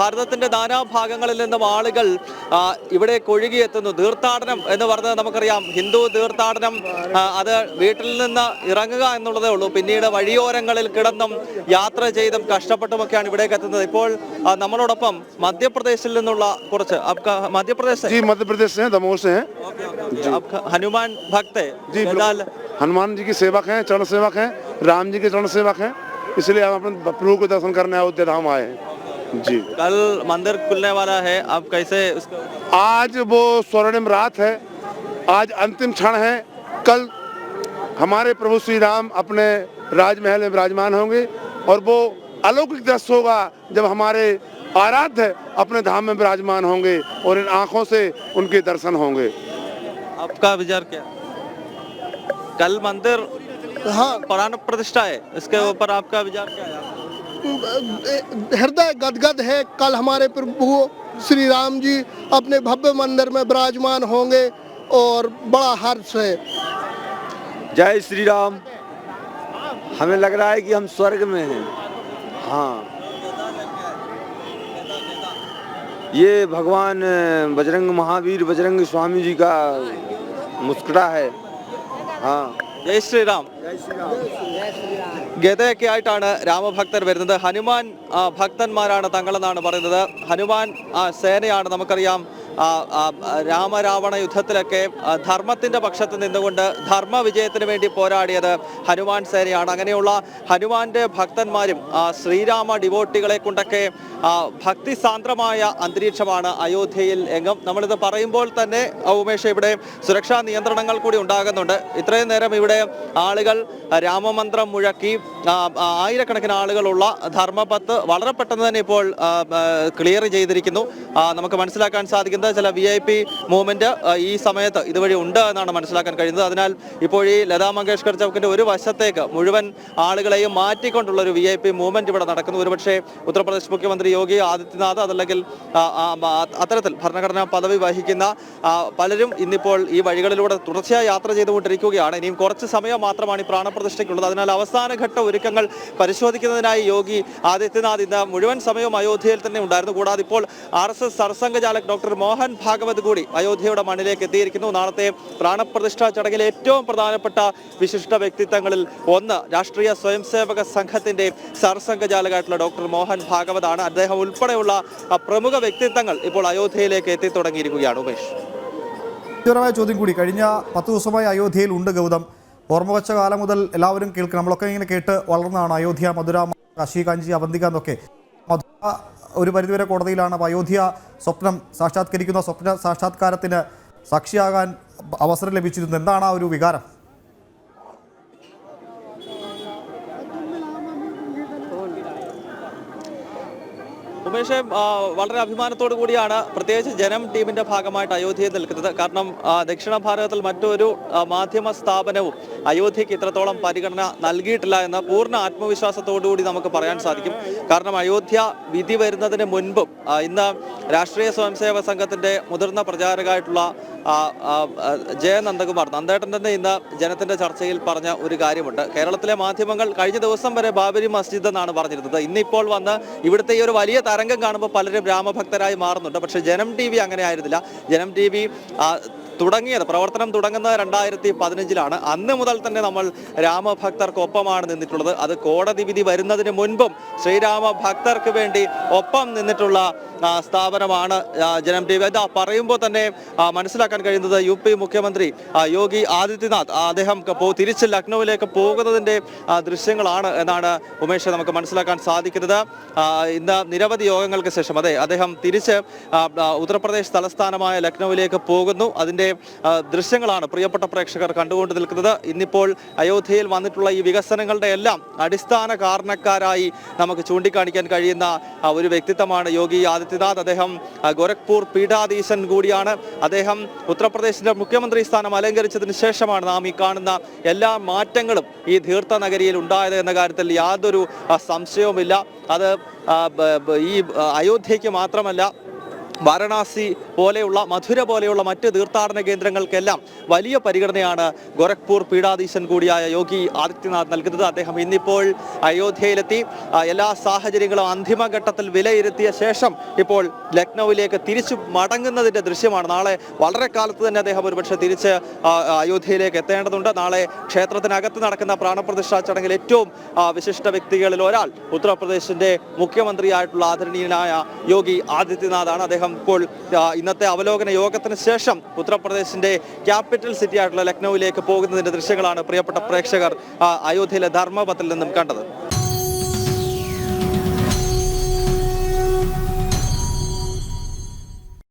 ഭാരതത്തിന്റെ നാനാഭാഗങ്ങളിൽ നിന്നും ആളുകൾ ഇവിടെ കൊഴുകിയെത്തുന്നു. തീർത്ഥാടനം എന്ന് പറഞ്ഞത് നമുക്കറിയാം, ഹിന്ദു തീർത്ഥാടനം അത് വീട്ടിൽ നിന്ന് ഇറങ്ങുക എന്നുള്ളതേ ഉള്ളൂ. പിന്നീട് വഴിയോരങ്ങളിൽ കിടന്നും യാത്ര ചെയ്തും കഷ്ടപ്പെട്ടുമൊക്കെയാണ് ഇവിടേക്ക് എത്തുന്നത്. ഇപ്പോൾ നമ്മളോടൊപ്പം മധ്യപ്രദേശിൽ നിന്നുള്ള കുറച്ച് मध्य दमोह से हैं। हनुमान भक्त है जी, हनुमान जी की सेवक हैं, चरण सेवक हैं, राम जी के चरण सेवक हैं, इसलिए हम अपने प्रभु को दर्शन करने अयोध्या धाम आए हैं। जी, कल मंदिर खुलने वाला है, अब कैसे उसको? आज वो स्वर्णिम रात है, आज अंतिम क्षण है। कल हमारे प्रभु श्री राम अपने राजमहल में विराजमान होंगे और वो अलौकिक दृश्य होगा जब हमारे आराध्य अपने धाम में विराजमान होंगे और इन आंखों से उनके दर्शन होंगे। आपका विचार क्या? कल मंदिर प्राण प्रतिष्ठा है, इसके ऊपर आपका विचार क्या है? हृदय गदगद है। कल हमारे प्रभु श्री राम जी अपने भव्य मंदिर में विराजमान होंगे और बड़ा हर्ष है। जय श्री राम। हमें लग रहा है कि हम स्वर्ग में हैं। हाँ, ये भगवान बजरंग महावीर बजरंग स्वामी जी का मुस्कुरा है। हाँ, ജയ് ശ്രീറാം. ഗതയൊക്കെ ആയിട്ടാണ് രാമഭക്തർ വരുന്നത്. ഹനുമാൻ ഭക്തന്മാരാണ് തങ്ങളെന്നാണ് പറയുന്നത്. ഹനുമാൻ സേനയാണ്. നമുക്കറിയാം, രാമരാവണ യുദ്ധത്തിലൊക്കെ ധർമ്മത്തിന്റെ പക്ഷത്ത് നിന്നുകൊണ്ട് ധർമ്മ വിജയത്തിന് വേണ്ടി പോരാടിയത് ഹനുമാൻ സേനയാണ്. അങ്ങനെയുള്ള ഹനുമാന്റെ ഭക്തന്മാരും ശ്രീരാമ ഡിവോട്ടികളെ കൊണ്ടൊക്കെ ഭക്തിസാന്ദ്രമായ അന്തരീക്ഷമാണ് അയോധ്യയിൽ എങ്ങും. നമ്മളിത് പറയുമ്പോൾ തന്നെ ഉമേഷ്, ഇവിടെ സുരക്ഷാ നിയന്ത്രണങ്ങൾ കൂടി ഉണ്ടാകുന്നുണ്ട്. ഇത്രയും നേരം ഇവിടെ ആളുകൾ രാമമന്ത്രം മുഴക്കി ആയിരക്കണക്കിന് ആളുകളുള്ള ധർമ്മപത്ത് വളരെ പെട്ടെന്ന് തന്നെ ഇപ്പോൾ ക്ലിയർ ചെയ്തിരിക്കുന്നു. നമുക്ക് മനസ്സിലാക്കാൻ സാധിക്കുന്നത് ചില VIP മൂവ്മെന്റ് ഈ സമയത്ത് ഇതുവഴി ഉണ്ട് എന്നാണ് മനസ്സിലാക്കാൻ കഴിയുന്നത്. അതിനാൽ ഇപ്പോൾ ഈ ലതാ മങ്കേഷ്കർ ചൗക്കിന്റെ ഒരു വശത്തേക്ക് മുഴുവൻ ആളുകളെയും മാറ്റിക്കൊണ്ടുള്ള ഒരു VIP മൂവ്മെന്റ് ഇവിടെ നടക്കുന്നു. ഒരുപക്ഷെ ഉത്തർപ്രദേശ് മുഖ്യമന്ത്രി യോഗി ആദിത്യനാഥ്, അതല്ലെങ്കിൽ അത്തരത്തിൽ ഭരണഘടനാ പദവി വഹിക്കുന്ന പലരും ഇന്നിപ്പോൾ ഈ വഴികളിലൂടെ തുടർച്ചയായി യാത്ര ചെയ്തുകൊണ്ടിരിക്കുകയാണ്. ഇനിയും കുറച്ച് സമയം മാത്രമാണ് ഈ പ്രാണപ്രതിഷ്ഠയ്ക്കുള്ളത്. അതിനാൽ അവസാനഘട്ട ഒരുക്കങ്ങൾ പരിശോധിക്കുന്നതിനായി യോഗി ആദിത്യനാഥ് ഇന്ന് മുഴുവൻ സമയവും അയോധ്യയിൽ തന്നെ ഉണ്ടായിരുന്നു. കൂടാതെ ഇപ്പോൾ RSS സർസംഘചാലക് ഡോക്ടർ മോഹൻ ഭാഗവത് കൂടി അയോധ്യയുടെ മണ്ണിലേക്ക് എത്തിയിരിക്കുന്നു. നാളത്തെ പ്രാണപ്രതിഷ്ഠാ ചടങ്ങിലെ ഏറ്റവും പ്രധാനപ്പെട്ട വിശിഷ്ട വ്യക്തിത്വങ്ങളിൽ ഒന്ന് രാഷ്ട്രീയ സ്വയംസേവക സംഘത്തിന്റെ സർസംഘചാലകമായിട്ടുള്ള ഡോക്ടർ മോഹൻ ഭാഗവതാണ്. അദ്ദേഹം ഉൾപ്പെടെയുള്ള പ്രമുഖ വ്യക്തിത്വങ്ങൾ ഇപ്പോൾ അയോധ്യയിലേക്ക് എത്തി തുടങ്ങിയിരിക്കുകയാണ്. ഉമേഷ്, ചോദ്യം കൂടി. കഴിഞ്ഞ 10 ദിവസമായി അയോധ്യയിൽ ഉണ്ട് ഗൗതം. ഓർമ്മ വെച്ച കാലം മുതൽ എല്ലാവരും കേൾക്കണം, നമ്മളൊക്കെ ഇങ്ങനെ കേട്ട് വളർന്നതാണ് അയോധ്യ, മധുര, കാശി, കാഞ്ചി, അവന്തിക എന്നൊക്കെ. മധുര ഒരു പരിധിവരെ കോടതിയിലാണ്. അപ്പോൾ അയോധ്യ സ്വപ്നം സാക്ഷാത്കരിക്കുന്ന സ്വപ്ന സാക്ഷാത്കാരത്തിന് സാക്ഷിയാകാൻ അവസരം ലഭിച്ചിരുന്നു. എന്താണ് ആ ഒരു വികാരം? ഉമേഷ്, വളരെ അഭിമാനത്തോടു കൂടിയാണ് പ്രത്യേകിച്ച് ജനം ടീമിന്റെ ഭാഗമായിട്ട് അയോധ്യയിൽ നിൽക്കുന്നത്. കാരണം ദക്ഷിണ ഭാരതത്തിൽ മറ്റൊരു മാധ്യമ സ്ഥാപനവും അയോധ്യയ്ക്ക് ഇത്രത്തോളം പരിഗണന നൽകിയിട്ടില്ല എന്ന് പൂർണ്ണ ആത്മവിശ്വാസത്തോടുകൂടി നമുക്ക് പറയാൻ സാധിക്കും. കാരണം അയോധ്യ വിധി വരുന്നതിന് മുൻപും ഇന്ന് രാഷ്ട്രീയ സ്വയംസേവക സംഘത്തിന്റെ മുതിർന്ന പ്രചാരകമായിട്ടുള്ള ജയനന്ദകുമാർ നന്ദേട്ടൻ തന്നെ ഇന്ന് ജനത്തിന്റെ ചർച്ചയിൽ പറഞ്ഞ ഒരു കാര്യമുണ്ട്. കേരളത്തിലെ മാധ്യമങ്ങൾ കഴിഞ്ഞ ദിവസം വരെ ബാബരി മസ്ജിദ് എന്നാണ് പറഞ്ഞിരുന്നത്. ഇന്നിപ്പോൾ വന്ന് ഇവിടുത്തെ ഈ ഒരു വലിയ തരംഗം കാണുമ്പോൾ പലരും രാമഭക്തരായി മാറുന്നുണ്ട്. പക്ഷേ ജനം TV അങ്ങനെ ആയിരുന്നില്ല. ജനം TV പ്രവർത്തനം തുടങ്ങുന്നത് 2015-ലാണ്. അന്ന് മുതൽ തന്നെ നമ്മൾ രാമഭക്തർക്കൊപ്പമാണ് നിന്നിട്ടുള്ളത്. അത് കോടതി വിധി വരുന്നതിന് മുൻപും ശ്രീരാമ ഭക്തർക്ക് വേണ്ടി ഒപ്പം നിന്നിട്ടുള്ള സ്ഥാപനമാണ് ജനം TV. ഇതാ പറയുമ്പോൾ തന്നെ മനസ്സിലാക്കാൻ കഴിയുന്നത് UP മുഖ്യമന്ത്രി യോഗി ആദിത്യനാഥ് അദ്ദേഹം തിരിച്ച് ലക്നൌവിലേക്ക് പോകുന്നതിൻ്റെ ദൃശ്യങ്ങളാണ് എന്നാണ് ഉമേഷ് നമുക്ക് മനസ്സിലാക്കാൻ സാധിക്കുന്നത്. ഇന്ന് നിരവധി യോഗങ്ങൾക്ക് ശേഷം അദ്ദേഹം തിരിച്ച് ഉത്തർപ്രദേശ് തലസ്ഥാനമായ ലക്നൌവിലേക്ക് പോകുന്നു. അതിൻ്റെ ദൃശ്യങ്ങളാണ് പ്രിയപ്പെട്ട പ്രേക്ഷകർ കണ്ടുകൊണ്ട് നിൽക്കുന്നത്. ഇന്നിപ്പോൾ അയോധ്യയിൽ വന്നിട്ടുള്ള ഈ വികസനങ്ങളുടെ എല്ലാം അടിസ്ഥാന കാരണക്കാരായി നമുക്ക് ചൂണ്ടിക്കാണിക്കാൻ കഴിയുന്ന ഒരു വ്യക്തിത്വമാണ് യോഗി ആദിത്യനാഥ്. അദ്ദേഹം ഗോരഖ്പൂർ പീഠാധീശൻ കൂടിയാണ്. അദ്ദേഹം ഉത്തർപ്രദേശിന്റെ മുഖ്യമന്ത്രി സ്ഥാനം അലങ്കരിച്ചതിന് ശേഷമാണ് നാം ഈ കാണുന്ന എല്ലാ മാറ്റങ്ങളും ഈ തീർത്ഥ നഗരിയിൽ ഉണ്ടായത് എന്ന കാര്യത്തിൽ യാതൊരു സംശയവുമില്ല. അത് ഈ അയോധ്യയ്ക്ക് മാത്രമല്ല, വാരണാസി പോലെയുള്ള മധുര പോലെയുള്ള മറ്റ് തീർത്ഥാടന കേന്ദ്രങ്ങൾക്കെല്ലാം വലിയ പരിഗണനയാണ് ഗോരഖ്പൂർ പീഠാധീശൻ കൂടിയായ യോഗി ആദിത്യനാഥ് നൽകുന്നത്. അദ്ദേഹം ഇന്നിപ്പോൾ അയോധ്യയിലെത്തി എല്ലാ സാഹചര്യങ്ങളും അന്തിമഘട്ടത്തിൽ വിലയിരുത്തിയ ശേഷം ഇപ്പോൾ ലക്നൌവിലേക്ക് തിരിച്ചു മടങ്ങുന്നതിന്റെ ദൃശ്യമാണ്. നാളെ വളരെ കാലത്ത് തന്നെ അദ്ദേഹം ഒരുപക്ഷെ തിരിച്ച് അയോധ്യയിലേക്ക് എത്തേണ്ടതുണ്ട്. നാളെ ക്ഷേത്രത്തിനകത്ത് നടക്കുന്ന പ്രാണപ്രതിഷ്ഠാ ചടങ്ങിൽ ഏറ്റവും വിശിഷ്ട വ്യക്തികളിൽ ഒരാൾ ഉത്തർപ്രദേശിന്റെ മുഖ്യമന്ത്രിയായിട്ടുള്ള ആദരണീയനായ യോഗി ആദിത്യനാഥാണ്. അദ്ദേഹം ഇപ്പോൾ ഇന്നത്തെ അവലോകന യോഗത്തിന് ശേഷം ഉത്തർപ്രദേശിന്റെ ക്യാപിറ്റൽ സിറ്റി ആയിട്ടുള്ള ലക്നൌവിലേക്ക് പോകുന്നതിന്റെ ദൃശ്യങ്ങളാണ് പ്രിയപ്പെട്ട പ്രേക്ഷകർ അയോധ്യയിലെ ധർമ്മപത്തിൽ നിന്നും കണ്ടത്.